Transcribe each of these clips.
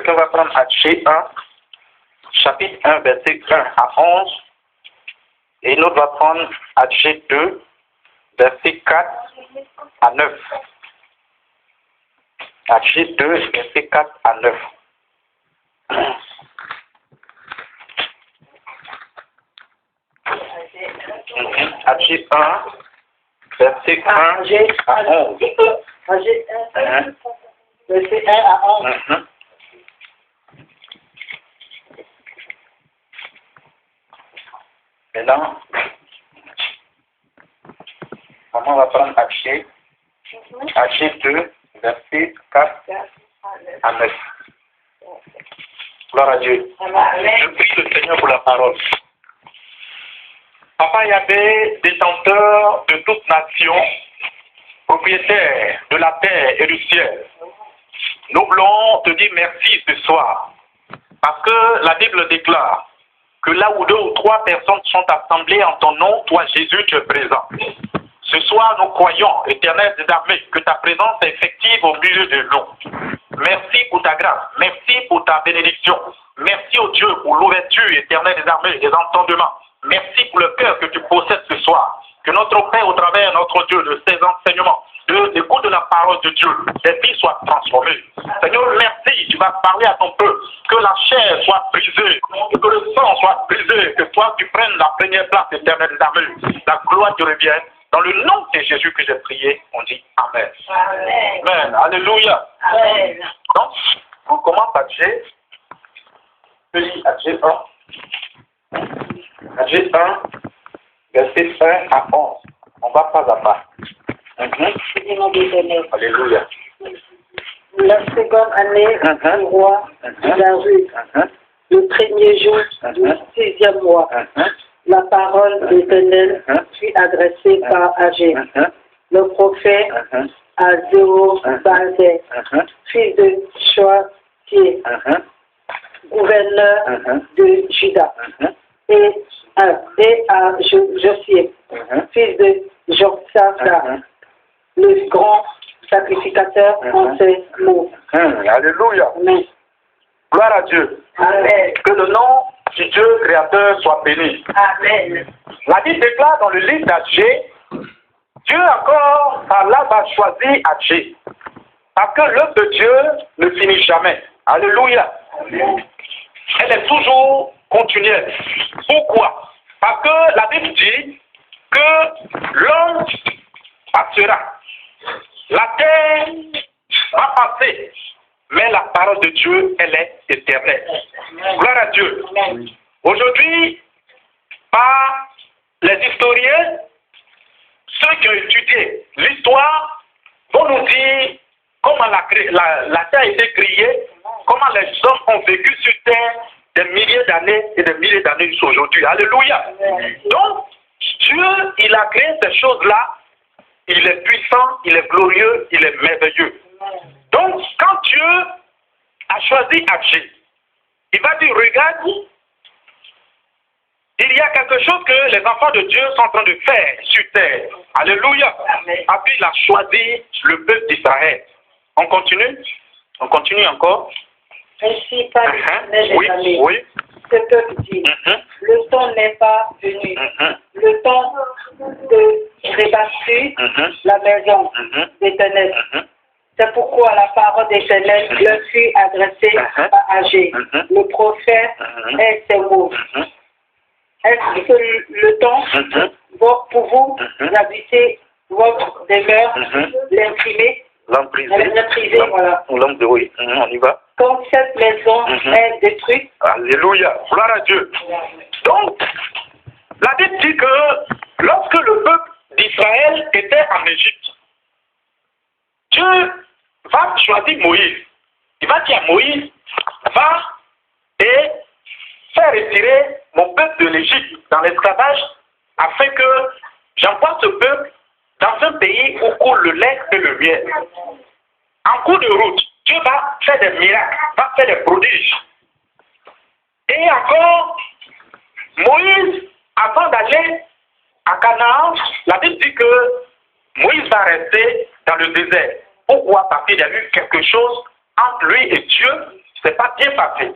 quelqu'un va prendre H 1, chapitre 1, verset 1 à 11, et l'autre va prendre H 2, verset 4 à 9. H 2, verset 4 à 9. H 1, verset 1 à 11. Verset 1 à 11. Maintenant, maman va prendre H 2, verset 4 à 9. Gloire à Dieu. Je prie le Seigneur pour la parole. Papa Yahvé, détenteur de toute nation, propriétaire de la terre et du ciel, nous voulons te dire merci ce soir. Parce que la Bible déclare que là où 2 ou 3 personnes sont assemblées en ton nom, toi Jésus, tu es présent. Ce soir, nous croyons, Éternel des armées, que ta présence est effective au milieu de nous. Merci pour ta grâce, merci pour ta bénédiction. Merci au Dieu pour l'ouverture, Éternel des armées, des entendements. Merci pour le cœur que tu possèdes ce soir. Que notre Père, au travers notre Dieu, de ses enseignements, de l'écoute de la parole de Dieu, les vies soient transformées. Seigneur, merci, tu vas parler à ton peuple. Que la chair soit brisée, que le sang soit brisé, que toi tu prennes la première place, Éternel des armées. La gloire te revienne. Dans le nom de Jésus que j'ai prié, on dit Amen. Amen. Amen. Alléluia. Amen. Donc, on commence à G. À G 1. À G 1, verset 1 à 11. On va pas à pas. Alléluia. La seconde année du roi Darius, le premier jour du 6e mois, la parole d'Éternel fut adressée par Agé, le prophète à Zérubbabel, fils de Choatier, gouverneur de Juda, et à Josué, fils de Josaphat, le grand sacrificateur en ces mots. Alléluia. Amen. Gloire à Dieu. Amen. Que le nom du Dieu créateur soit béni. Amen. La Bible déclare dans le livre d'Agé, Dieu encore, Allah va choisir Agé. Parce que l'œuvre de Dieu ne finit jamais. Alléluia. Amen. Elle est toujours continuelle. Pourquoi? Parce que la Bible dit que l'homme passera. La terre va passer. Mais la parole de Dieu, elle est éternelle. Gloire à Dieu. Aujourd'hui, par les historiens, ceux qui ont étudié l'histoire, vont nous dire comment la terre a été créée, comment les hommes ont vécu sur terre des milliers d'années et des milliers d'années jusqu'à aujourd'hui. Alléluia. Donc, Dieu, il a créé ces choses-là. Il est puissant, il est glorieux, il est merveilleux. Donc, quand Dieu a choisi Agé, il va dire, regarde, il y a quelque chose que les enfants de Dieu sont en train de faire sur terre. Alléluia. Et puis il a choisi le peuple d'Israël. On continue? On continue encore? Ainsi par Oui, oui. Ce peuple dit, le temps n'est pas venu. Le temps de rebâtir la maison d'Éternel. C'est pourquoi la parole d'Éternel leur fut adressée à Agé, le prophète, et ses mots. Est-ce que le temps pour vous habiter votre demeure, l'imprimer, l'imprimer, voilà. Oui, on y va. Quand cette maison est détruite. Alléluia, gloire à Dieu. Donc, la Bible dit que lorsque le peuple d'Israël était en Égypte, Dieu va choisir Moïse. Il va dire à Moïse, va et faire retirer mon peuple de l'Égypte dans l'esclavage afin que j'envoie ce peuple dans un pays où coule le lait et le miel. En cours de route, Dieu va faire des miracles, va faire des prodiges. Et encore, Moïse, avant d'aller à Canaan, la Bible dit que Moïse va rester dans le désert. Pourquoi? Parce qu'il y a eu quelque chose entre lui et Dieu. c'est pas bien passé.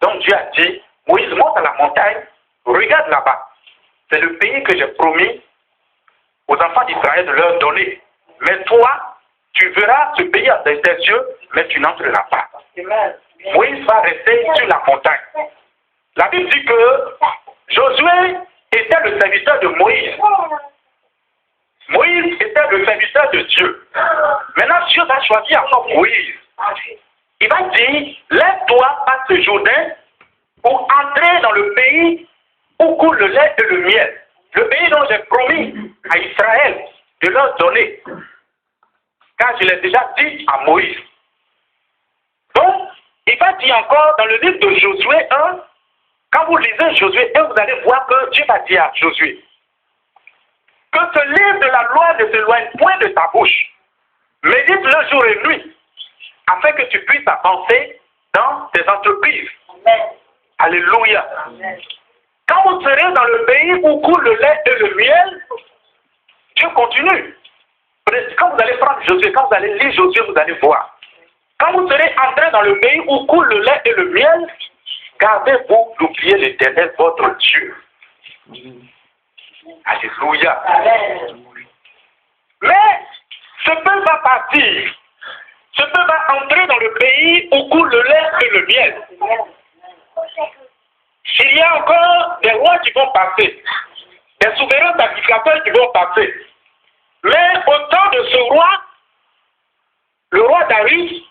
Donc Dieu a dit, Moïse, monte à la montagne, regarde là-bas. C'est le pays que j'ai promis aux enfants d'Israël de leur donner. Mais toi, tu verras ce pays avec tes yeux, mais tu n'entreras pas. Moïse va rester sur la montagne. La Bible dit que Josué était le serviteur de Moïse. Moïse était le serviteur de Dieu. Maintenant, Dieu va choisir encore Moïse. Il va dire, lève-toi par ce Jourdain pour entrer dans le pays où coule le lait et le miel. Le pays dont j'ai promis à Israël de leur donner. Car je l'ai déjà dit à Moïse. Donc, il va dire encore dans le livre de Josué 1, quand vous lisez Josué 1, vous allez voir que Dieu va dire à Josué que ce livre de la loi ne s'éloigne point de ta bouche. Médite-le jour et nuit, afin que tu puisses avancer dans tes entreprises. Amen. Alléluia. Amen. Quand vous serez dans le pays où coule le lait et le miel, Dieu continue. Quand vous allez prendre Josué, quand vous allez lire Josué, vous allez voir. Quand vous serez entré dans le pays où coule le lait et le miel, gardez-vous d'oublier l'Éternel, votre Dieu. Alléluia. Amen. Mais ce peuple va partir. Ce peuple va entrer dans le pays où coule le lait et le miel. Il y a encore des rois qui vont passer, des souverains sacrificateurs qui vont passer. Mais au temps de ce roi, le roi Darius,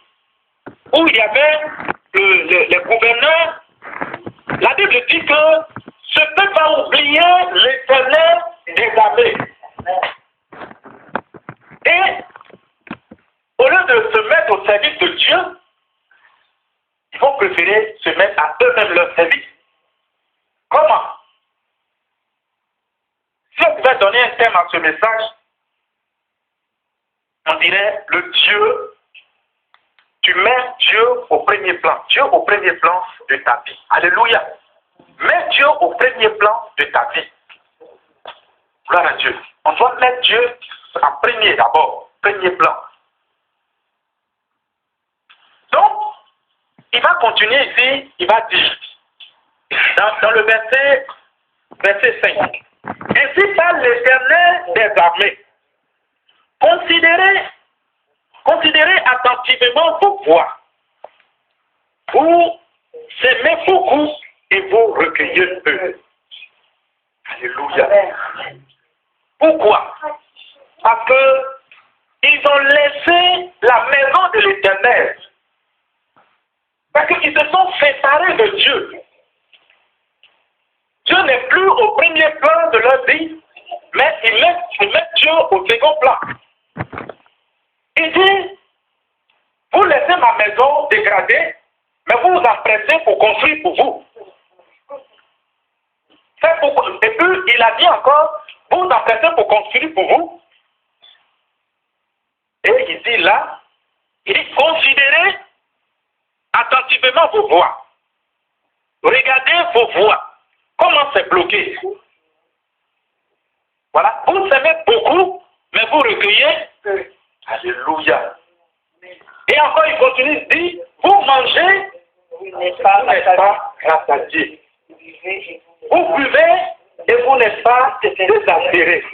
où il y avait les gouverneurs, la Bible dit que ce peuple va oublier l'Éternel des armées. Et au lieu de se mettre au service de Dieu, ils vont préférer se mettre à eux-mêmes leur service. Comment? Si on pouvait donner un thème à ce message, on dirait le Dieu, tu mets Dieu au premier plan. Dieu au premier plan de ta vie. Alléluia. Mets Dieu au premier plan de ta vie. Gloire à Dieu. On doit mettre Dieu en premier d'abord. Premier plan. Donc, il va continuer ici, il va dire, dans le verset 5. Ainsi parle l'Éternel des armées. Considérez attentivement vos voies. Vous aimez beaucoup et vous recueillez peu. Alléluia. Pourquoi? Parce que ils ont laissé la maison de l'Éternel. Parce qu'ils se sont séparés de Dieu. Dieu n'est plus au premier plan de leur vie, mais ils mettent Dieu au second plan. Il dit, vous laissez ma maison dégradée, mais vous vous empressez pour construire pour vous. Et puis, il a dit encore, vous vous empressez pour construire pour vous. Et il dit là, il dit, considérez attentivement vos voies. Regardez vos voies. Comment c'est bloqué? Voilà. Vous aimez beaucoup, mais vous recueillez. Alléluia. Et encore, il continue, il dit, vous mangez, vous n'êtes pas rassasié. Vous buvez et vous n'êtes pas désespéré.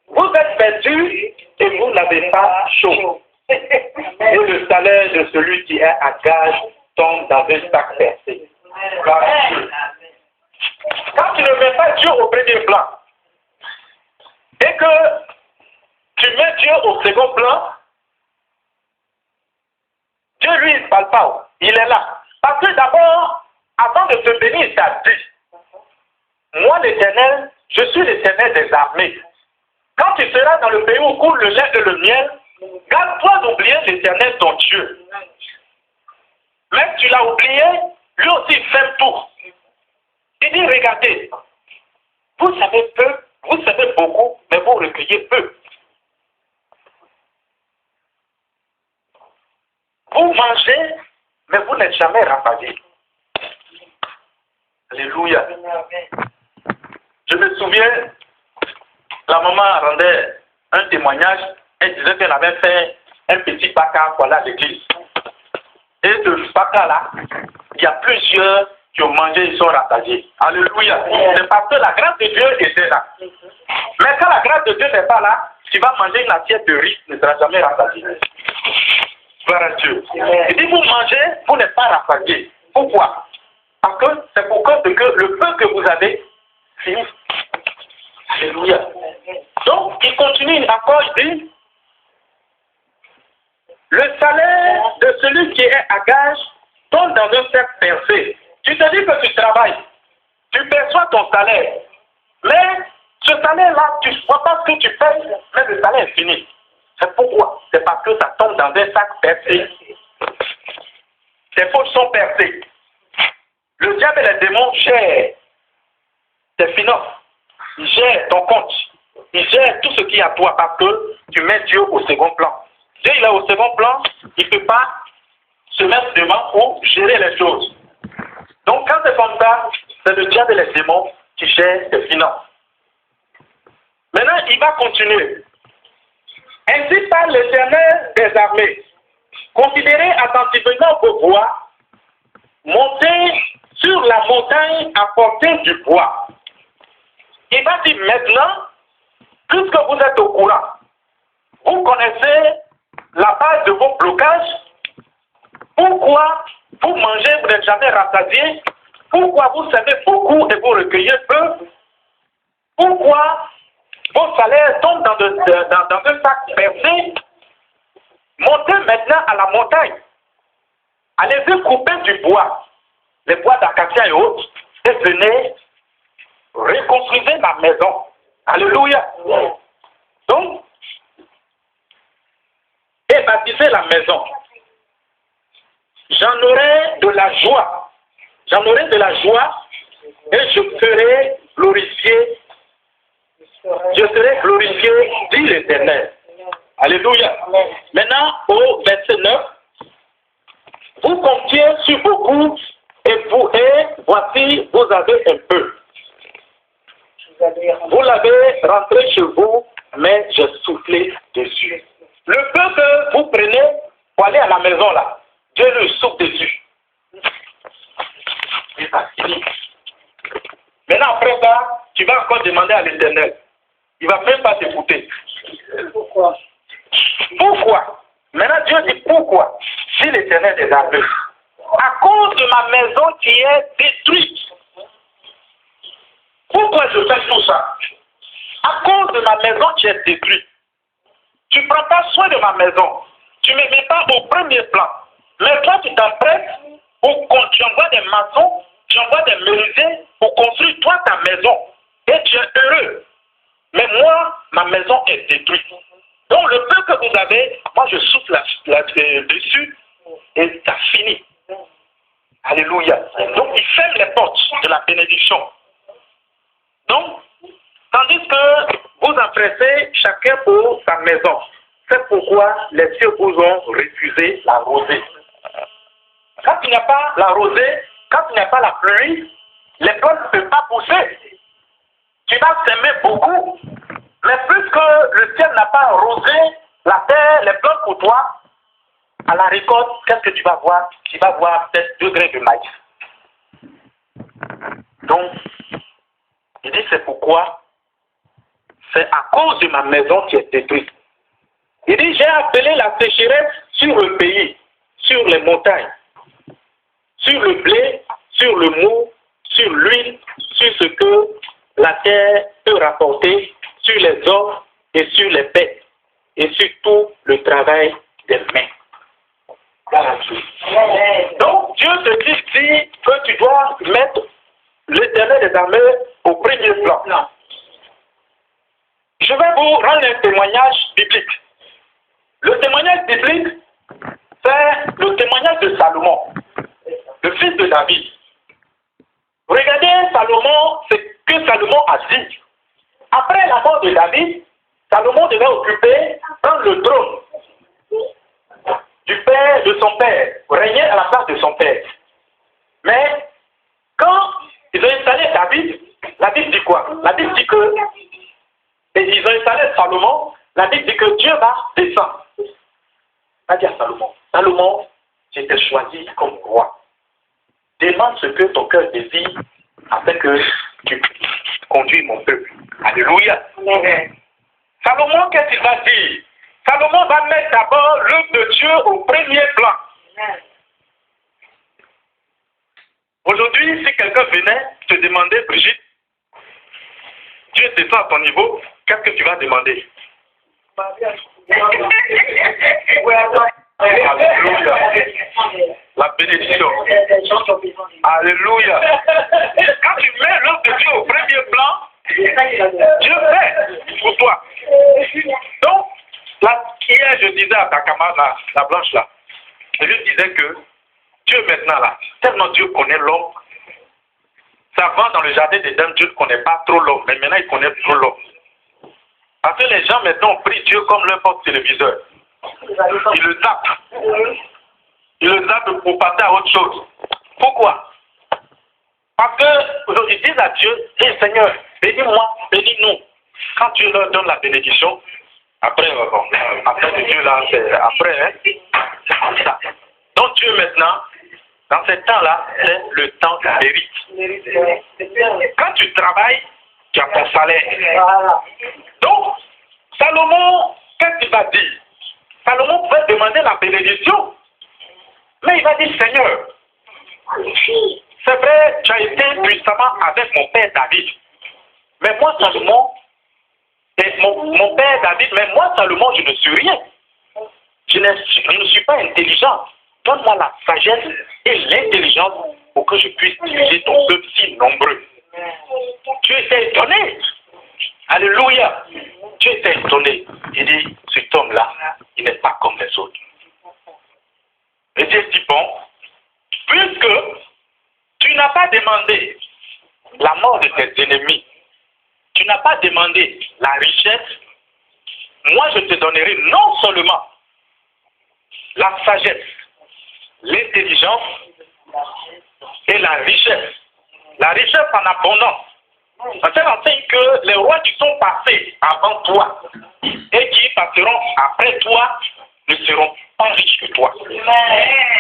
Vous êtes perdu et vous n'avez pas chaud. Et le salaire de celui qui est à gage tombe dans un sac percé. Quand tu ne mets pas Dieu au premier plan et que tu mets Dieu au second plan, Dieu lui il ne parle pas, il est là. Parce que d'abord, avant de te bénir, il t'a dit, moi l'Éternel, je suis l'Éternel des armées. Quand tu seras dans le pays où coule le lait et le miel, garde-toi d'oublier l'Éternel ton Dieu. Même tu l'as oublié, lui aussi il fait tout. Il dit, regardez, vous savez peu, vous savez beaucoup, mais vous recueillez peu. Vous mangez, mais vous n'êtes jamais rassasié. Alléluia. Je me souviens, la maman rendait un témoignage, elle disait qu'elle avait fait un petit bac à poil à l'église. Et ce Pâques-là, il y a plusieurs qui ont mangé, ils sont rassasiés. Alléluia. C'est parce que la grâce de Dieu était là. Mais quand la grâce de Dieu n'est pas là, tu vas manger une assiette de riz, tu ne seras jamais rassasié. Gloire à Dieu. Il dit, vous mangez, vous n'êtes pas rassasié. Pourquoi? Parce que c'est pour cause que le peu que vous avez finit. Alléluia. Donc, il continue encore, il dit, le salaire de celui qui est à gage tombe dans un cercle percé. Tu te dis que tu travailles, tu perçois ton salaire, mais ce salaire-là, tu ne vois pas ce que tu fais, mais le salaire est fini. C'est pourquoi? C'est parce que ça tombe dans un sac percé. Tes poches sont percées. Le diable et les démons gèrent tes finances. Ils gèrent ton compte. Ils gèrent tout ce qui est à toi parce que tu mets Dieu au second plan. Dieu il est au second plan, il ne peut pas se mettre devant pour gérer les choses. Donc quand c'est comme ça, c'est le diable et les démons qui gèrent tes finances. Maintenant, il va continuer. Ainsi parle l'Éternel des armées. Considérez attentivement vos voies, montez sur la montagne à portée du bois. Il va dire maintenant, puisque vous êtes au courant, vous connaissez la base de vos blocages, pourquoi vous mangez, vous n'êtes jamais rassasié, pourquoi vous savez beaucoup et vous recueillez peu, pourquoi vos salaires tombent dans un sac percé. Montez maintenant à la montagne. Allez-y couper du bois, les bois d'acacia et autres, et venez reconstruire ma maison. Alléluia. Donc, et bâtissez la maison. J'en aurai de la joie. J'en aurai de la joie et je serai glorifié. Je serai glorifié, dit l'Éternel. Alléluia. Maintenant, au verset 9, vous comptiez sur beaucoup et voici, vous avez un peu. Vous l'avez rentré chez vous, mais j'ai soufflé dessus. Le peu que vous prenez pour aller à la maison là, Dieu le souffle dessus. Et ça finit. Maintenant, après ça, tu vas encore demander à l'Éternel. Il ne va même pas t'écouter. Pourquoi? Pourquoi? Maintenant, Dieu dit pourquoi? Si l'Éternel des armées. À cause de ma maison qui est détruite. Pourquoi je fais tout ça? À cause de ma maison qui est détruite. Tu ne prends pas soin de ma maison. Tu ne me mets pas au premier plan. Mais toi, tu t'emprêtes tu envoies des maçons, tu envoies des menuisiers pour construire toi ta maison. Et tu es heureux. Mais moi, ma maison est détruite. Donc le peu que vous avez, moi je souffle dessus et ça finit. Alléluia. Donc il ferme les portes de la bénédiction. Donc, tandis que vous empressez chacun pour sa maison. C'est pourquoi les cieux vous ont refusé la rosée. Quand il n'y a pas la rosée, quand il n'y a pas la pluie, les plantes ne peuvent pas pousser. Tu vas s'aimer beaucoup, mais puisque le ciel n'a pas arrosé la terre, les plantes pour toi, à la récolte, qu'est-ce que tu vas voir? Tu vas voir peut-être 2 grains de maïs. Donc, il dit c'est pourquoi c'est à cause de ma maison qui est détruite. Il dit j'ai appelé la sécheresse sur le pays, sur les montagnes, sur le blé, sur le mou, sur l'huile, sur ce que la terre peut rapporter, sur les hommes et sur les bêtes, et sur tout le travail des mains. Donc Dieu te dit ici que tu dois mettre l'Éternel des armées au premier plan. Je vais vous rendre un témoignage biblique. Le témoignage biblique, c'est le témoignage de Salomon, le fils de David. Regardez Salomon, ce que Salomon a dit. Après la mort de David, Salomon devait prendre le trône du père de son père, régner à la place de son père. Mais quand ils ont installé David, la Bible dit quoi? La Bible dit que, et ils ont installé Salomon, la Bible dit que Dieu va descendre. Va dire à Salomon, Salomon, je t'ai choisi comme roi. Demande ce que ton cœur désire afin que tu conduis mon peuple. Alléluia. Amen. Salomon, qu'est-ce qu'il va dire? Salomon va mettre d'abord l'œuvre de Dieu au premier plan. Amen. Aujourd'hui, si quelqu'un venait te demander, Brigitte, Dieu descend à ton niveau, qu'est-ce que tu vas demander? Alléluia. La bénédiction. Alléluia. Quand tu mets l'œuvre de Dieu au premier plan, Dieu fait pour toi. Donc, là, hier, je disais à ta camarade, la blanche là, je disais que Dieu maintenant là, tellement Dieu connaît l'homme, ça va dans le jardin d'Éden, Dieu ne connaît pas trop l'homme, mais maintenant il connaît trop l'homme. Parce que les gens maintenant ont pris Dieu comme leur poste téléviseur. Ils le zappent. Ils le zappent pour passer à autre chose. Pourquoi? Parce que ils disent à Dieu, hey, Seigneur, bénis-moi, bénis-nous. Quand Dieu leur donne la bénédiction, après, après que Dieu là, c'est après, hein, c'est comme ça. Donc Dieu maintenant, dans ce temps-là, c'est le temps du mérite. Quand tu travailles, tu as ton salaire. Donc, Salomon, qu'est-ce qu'il va dire? Salomon pouvait demander la bénédiction, mais il va dire, Seigneur, c'est vrai, tu as été puissamment avec mon père David, mais moi, Salomon, et mon père David, mais moi, Salomon, je ne suis rien. Je ne suis pas intelligent. Donne-moi la sagesse et l'intelligence pour que je puisse diriger ton peuple si nombreux. Tu étais étonné. Alléluia. Tu étais étonné. Il dit, cet homme-là, il n'est pas comme les autres. Et Dieu dit, bon, puisque tu n'as pas demandé la mort de tes ennemis, tu n'as pas demandé la richesse, moi je te donnerai non seulement la sagesse, l'intelligence et la richesse. La richesse en abondance. Ça enseigne que les rois qui sont passés avant toi et qui passeront après toi ne seront pas riches que toi.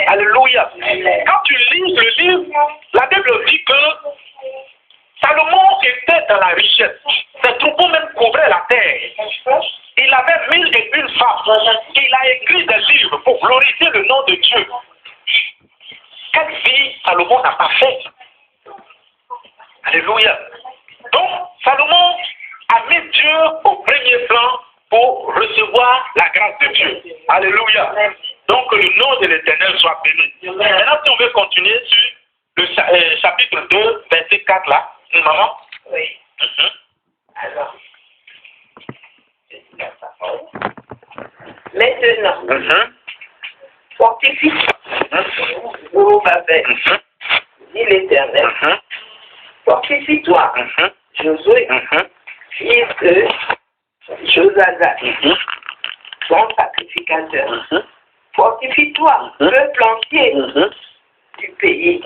Alléluia. Quand tu lis le livre, la Bible dit que Salomon était dans la richesse. Ses troupeaux même couvraient la terre. Il avait 1001 femmes. Il a écrit des livres pour glorifier le nom de Dieu. Quelle vie Salomon n'a pas fait? Alléluia. Donc, Salomon a mis Dieu au premier plan pour recevoir la grâce de Dieu. Alléluia. Donc, que le nom de l'Éternel soit béni. Maintenant, si on veut continuer sur le chapitre 2, verset 4 là, maman. Oui. Alors, maintenant, fortifie ô Babel, dit l'Éternel. Fortifie-toi, Josué, fils de Josadak, son sacrificateur. Fortifie-toi, peuple entier du pays,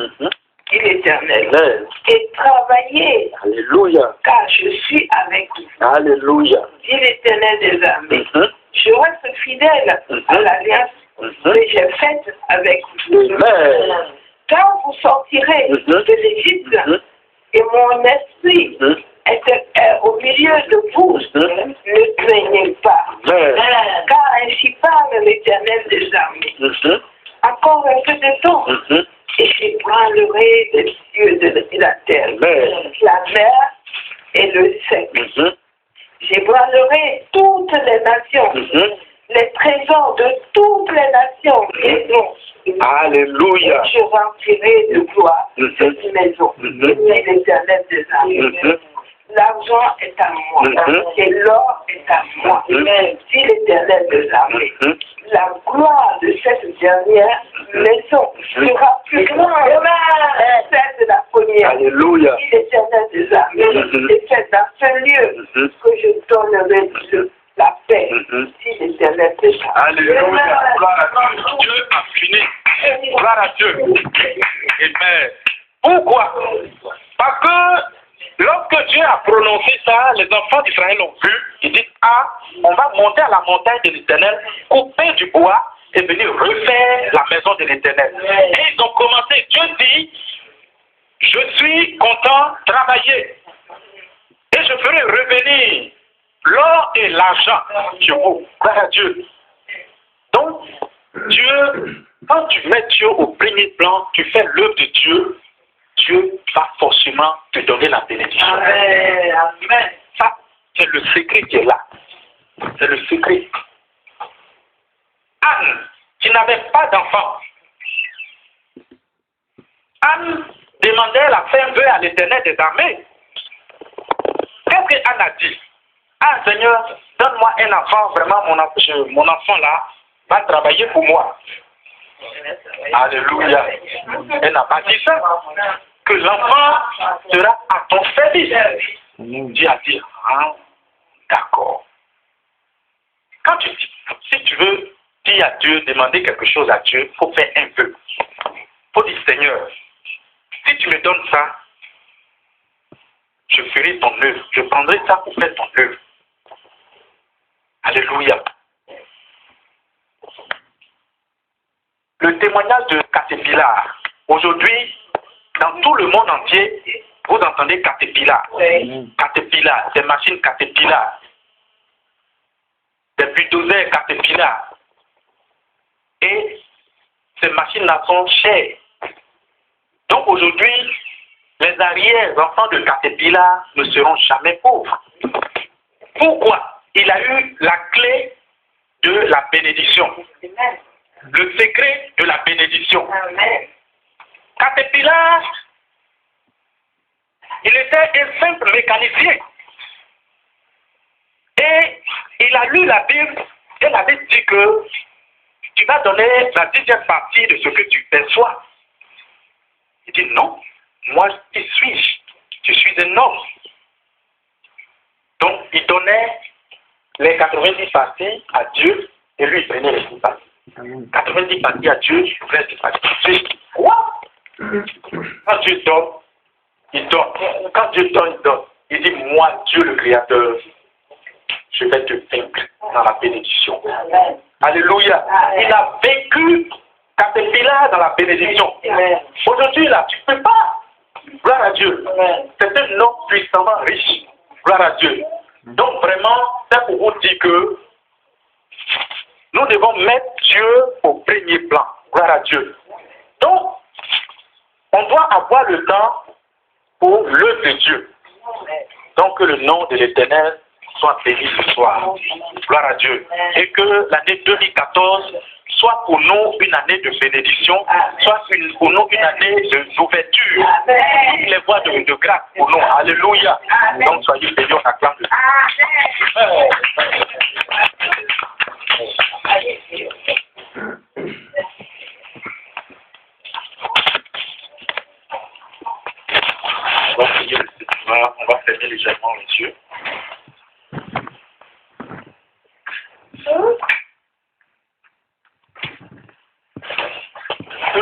dit l'Éternel, et travaillez, Alléluia. car je suis avec vous, Alléluia. dit l'Éternel des armées. Je reste fidèle à l'alliance que j'ai faite avec vous. Amen. Quand vous sortirez de l'Égypte, et mon esprit est au milieu de vous, ne craignez pas. Car ainsi parle l'Éternel des armées. Encore un peu de temps, et j'ébranlerai les cieux de la terre, la mer et le sec. J'ébranlerai toutes les nations, les trésors de toutes les nations. Alléluia. Et je remplirai de gloire cette maison, dit l'Éternel des armées. L'argent est à moi, et l'or est à moi, dit l'Éternel des armées. La gloire de cette dernière maison sera plus grande que celle de la première. Alléluia. Dit l'Éternel des armées. Et c'est dans ce lieu que je donnerai la paix, dit l'Éternel des armées. Alléluia. Gloire à Dieu. Dieu a fini. Gloire à Dieu. Amen. Pourquoi? Parce que lorsque Dieu a prononcé ça, les enfants d'Israël ont vu, ils disent, ah, on va monter à la montagne de l'Éternel, couper du bois est venu refaire la maison de l'Éternel. Et ils ont commencé, Dieu dit, je suis content de travailler. Et je ferai revenir l'or et l'argent chez vous. Gloire à Dieu. Donc, Dieu, quand tu mets Dieu au premier plan, tu fais l'œuvre de Dieu, Dieu va forcément te donner la bénédiction. Amen. Amen. Ça, c'est le secret qui est là. C'est le secret. Anne, qui n'avait pas d'enfant, Anne demandait la fin vœu à l'Éternel des armées. Qu'est-ce qu'Anne a dit? Ah Seigneur, donne-moi un enfant, vraiment mon enfant là va travailler pour moi. Alléluia. Elle n'a pas dit ça. Que l'enfant sera à ton service. Dieu a dit, ah, d'accord. Quand tu dis, si tu veux dire à Dieu, demander quelque chose à Dieu, il faut faire un peu. Il faut dire, Seigneur, si tu me donnes ça, je ferai ton œuvre. Je prendrai ça pour faire ton œuvre. Alléluia. Le témoignage de Caterpillar. Aujourd'hui, dans tout le monde entier, vous entendez Caterpillar. Caterpillar, des machines Caterpillar. Des bulldozers Caterpillar. Et ces machines-là sont chères. Donc aujourd'hui, les arrière-enfants de Caterpillar ne seront jamais pauvres. Pourquoi? Il a eu la clé de la bénédiction. Le secret de la bénédiction. Caterpillar, il était un simple mécanicien. Et il a lu la Bible et la Bible dit que tu vas donner la 10e partie de ce que tu perçois. Il dit non, moi qui suis-je? Je suis un homme. Donc il donnait les 90 parties à Dieu et lui il prenait les 10 parties. 90 parties à Dieu, 20 parties. Quoi? Quand Dieu donne, il donne. Quand Dieu donne, il donne. Il dit, moi, Dieu le Créateur, je vais te vaincre dans la bénédiction. Alléluia. Il a vécu Caterpillar dans la bénédiction. Aujourd'hui, là, tu ne peux pas. Gloire à Dieu. C'est un homme puissamment riche. Gloire à Dieu. Donc vraiment, c'est pour vous dire que nous devons mettre Dieu au premier plan. Gloire à Dieu. Donc, on doit avoir le temps pour l'œuvre de Dieu. Donc que le nom de l'Éternel soit béni ce soir. Gloire à Dieu. Et que l'année 2014 soit pour nous une année de bénédiction, soit pour nous une année d'ouverture. Toutes les voies de grâce pour nous. Alléluia. Donc soyez bénis, on acclame le on va prier le Seigneur, on va fermer légèrement les yeux.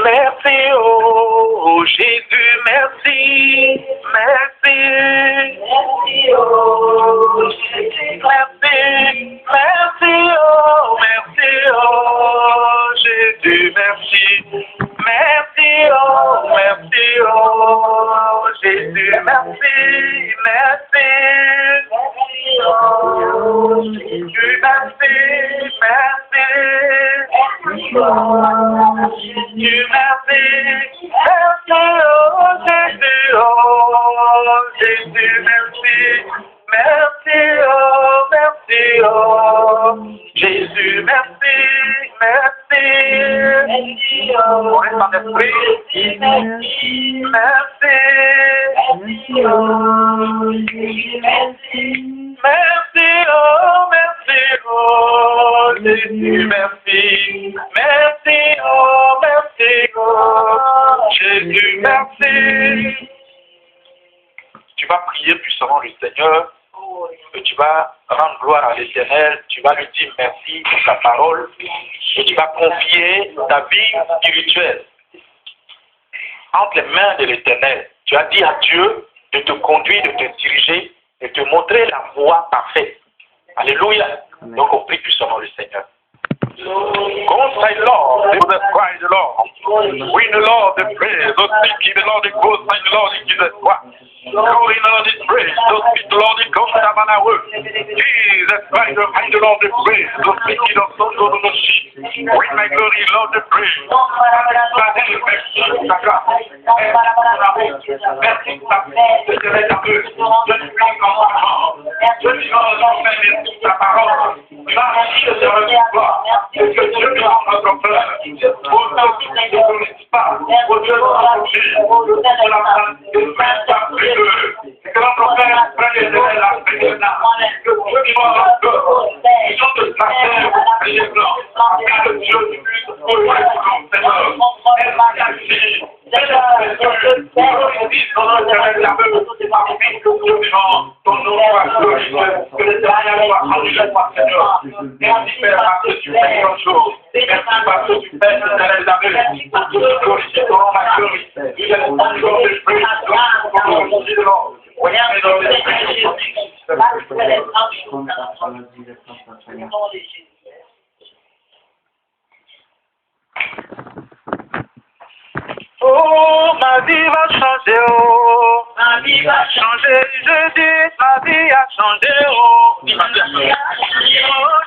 Merci, oh Jésus, merci, merci. Merci, oh Jésus, merci, merci, oh, merci, oh Jésus, merci. Merci, oh, merci, oh Jésus, merci, merci. Merci, oh Jésus, merci, merci. Merci, oh Jésus, merci. Merci, oh Jésus, oh Jésus, merci. Merci, oh, merci, oh Jésus, merci, merci. Merci, oh, Saint-Esprit, merci, merci. Merci, oh Jésus, merci. Merci, oh, merci, oh Jésus, merci. Merci, oh, merci, oh Jésus, merci. Tu vas prier puissamment le Seigneur, et tu vas rendre gloire à l'Éternel, tu vas lui dire merci pour sa parole, et tu vas confier ta vie spirituelle entre les mains de l'Éternel. Tu as dit à Dieu de te conduire, de te diriger, de te montrer la voie parfaite. Alléluia. Donc on prie puissamment le Seigneur. Consecrate, Lord, they will cry the Lord. We the Lord, the praise, those speak the Lord, the consecrate the Lord, in Jesus Christ. Glory, Lord, the praise, those speak the Lord, the consecrate on our word. Jesus Christ, the find the Lord, the praise, those speak the Lord, the sheep. We my glory, Lord, the praise. Ta parole, que Dieu nous rende notre cœur, au Dieu qui ne connaît pas, au Dieu de notre vie, pour la que notre Père prenne la paix, que Dieu nous rende notre cœur, ils sont de sa terre, et les blancs, que Dieu puisse ouvrir son Seigneur, elle m'a dit, ton nom soit glorifié, que les derniers soient enlevés par Seigneur. Merci Père parce que tu fais grand chose. Merci parce que tu fais l'éternel d'amour. Je glorifie ton nom, ma glorie. Tu es le bon jour de prière. Voyons dans le oh, ma vie va changer, oh. Ma vie va changer, je dis, ma vie a changé, oh. Oh,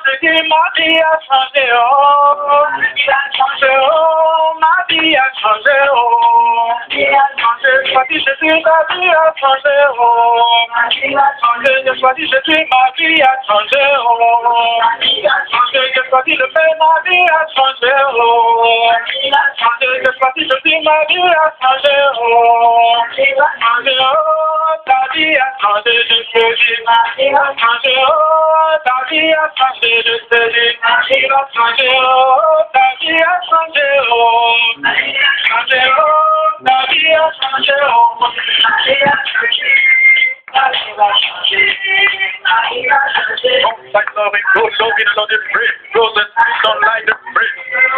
je dis, ma vie a changé, oh. Ma vie a changé, oh. Ma vie a changé, oh. Ma vie a changé, choisis Jésus, ma vie a changé, oh. Ma vie a changé, je choisis Jésus, ma vie a changé, oh. Ma vie a changé, je choisis le Père, ma vie a changé, oh. Ma vie a changé, je choisis Jésus, ma vie a changé, oh. Ta vie a changé, je te dis, ma vie a changé, oh. Ta vie a changé, je te dis, ma vie a changé, oh. Ta vie a changé, oh. Ta vie a changé, oh. Ta vie a changé, oh. Ta vie a changé. Like loving, go love in the Lord and pray. Those that speak online and pray.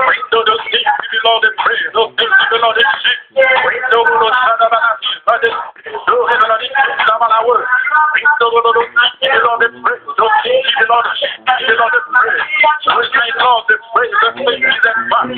Bring to the things to the Lord and pray. Those things to the Lord and speak. Bring to the Lord and pray. Those in the Lord and word. Bring to the Lord and pray. Those things to the Lord and pray. Those my Lord and pray. The things that pass.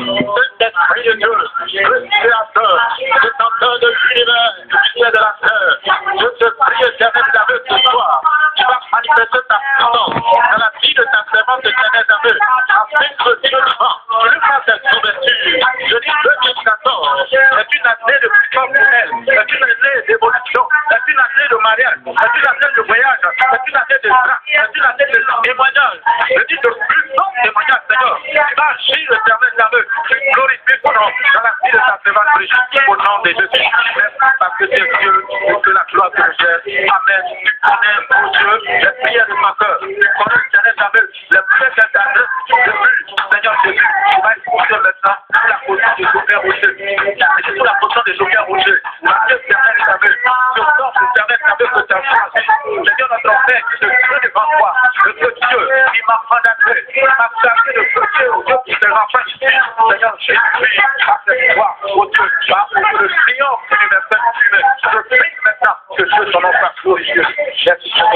That pray to Dieu. Le Créateur. Le Tenteur de l'univers. Le de la terre. Je te prie éternel d'aveu ce soir. Tu vas manifester ta puissance dans la vie de ta servante éternelle d'aveu. Afin que le vivant, le pas cette ouverture. Je dis 2014 est une année de puissance pour elle. C'est une année d'évolution. C'est une année de mariage. C'est une année de voyage. C'est une année de grâce. C'est une année de témoignage. Je dis de puissant témoignage, Seigneur. Tu vas agir l'éternel d'aveu. Tu glorifies ton nom dans la vie de ta servante Brigitte. Au nom de Jésus. Merci parce que tu es Dieu et que la gloire te gère. Amen. Tu connais, mon Dieu, les prières de mon cœur. Tu connais, l'éternel d'aveu, les prières qu'elle t'adresse depuis, Seigneur Jésus. Tu vas exposer maintenant sous la position de Joker Roger. Et sous la position de Joker Roger. Ma Dieu, l'éternel d'aveu. Je sors l'éternel d'aveu que tu as choisi. Seigneur notre Père qui te crée devant toi. Le Dieu qui m'a mandaté, m'a chargé de prêcher au Dieu qui te renfreint ici. Seigneur Jésus, à cette voix, au Dieu, le triomphe universel du humain. Je prie maintenant que Dieu son nom soit glorifié. Merci Seigneur.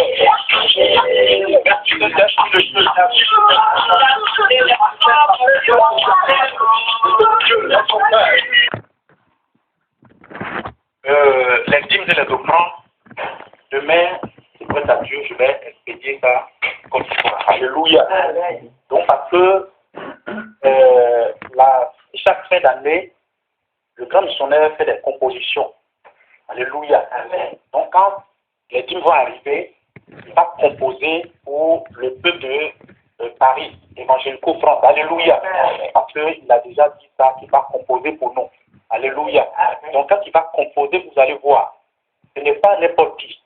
Merci de les dîmes et les offrandes, demain, c'est grâce à Dieu, je vais expédier ça comme il faut. Alléluia. Donc, parce que chaque fin d'année, le grand missionnaire fait des compositions. Alléluia. Donc, quand les dîmes vont arriver, il va composer pour le peuple de Paris, évangélico-France. Alléluia. Parce qu'il a déjà dit ça, qu'il va composer pour nous. Alléluia. Donc, quand il va composer, vous allez voir, ce n'est pas n'importe qui.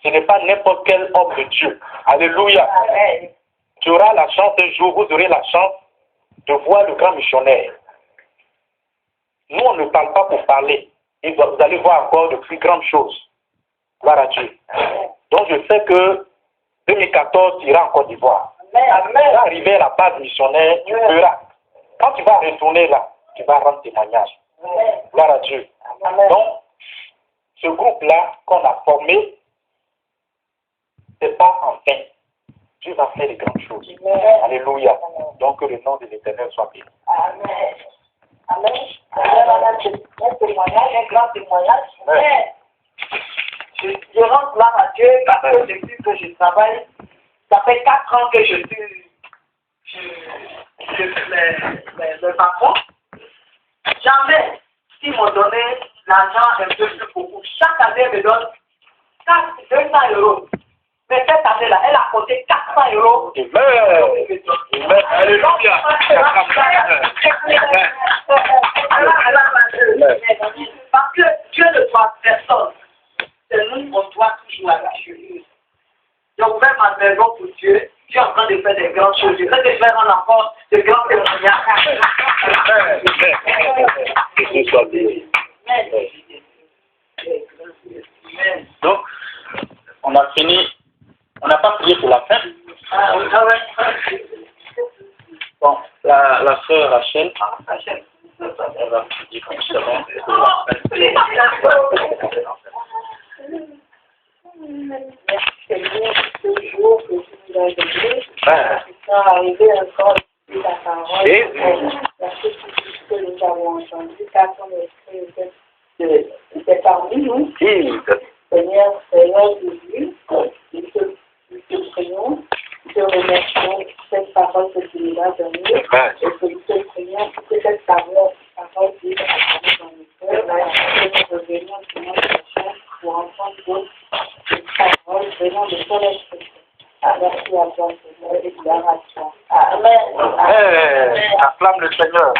Ce n'est pas n'importe quel homme de Dieu. Alléluia. Tu auras la chance un jour, vous aurez la chance de voir le grand missionnaire. Nous, on ne parle pas pour parler. Et vous allez voir encore de plus grandes choses. Gloire à Dieu. Donc, je sais que 2014, tu iras en Côte d'Ivoire. Tu vas arriver à la base missionnaire, tu feras. Quand tu vas retourner là, tu vas rendre témoignage. Gloire à Dieu. Donc, ce groupe-là qu'on a formé, c'est pas en vain. Dieu va faire des grandes choses. Amen. Alléluia. Donc que le nom de l'Éternel soit béni. Amen. Amen. Un témoignage, un grand témoignage. Mais je rends gloire à Dieu parce que depuis que je travaille, ça fait 4 ans que je suis le patron. Jamais, s'ils m'ont donné l'argent un peu plus beaucoup, chaque année, elle me donne 200 euros. Mais cette année-là, elle a compté 400 euros. Amen. Amen. Alléluia. Parce que Dieu ne doit personne. C'est nous qu'on doit toujours à la chérie. J'ai ouvert ma maison pour Dieu. Je suis en train de faire des grandes choses. Je vais te faire encore de grands témoignages. Que Dieu soit béni. Donc, on a fini. On n'a pas prié pour la fin. Bon, la sœur Rachel, elle va prier comme ça. Toujours que tu nous as donné, arrivé encore ta parole, parce que nous avons entendu, car ton esprit était parmi nous. Seigneur Jésus, nous te prions, nous te remercions pour cette parole que tu nous as donnée, et que nous te prions pour que cette parole vive dans nos cœurs, que nous revenons dimanche prochain pour entendre d'autres paroles venant de ton esprit. Merci à toi, Seigneur, et gloire à toi. Amen. Acclame le Seigneur.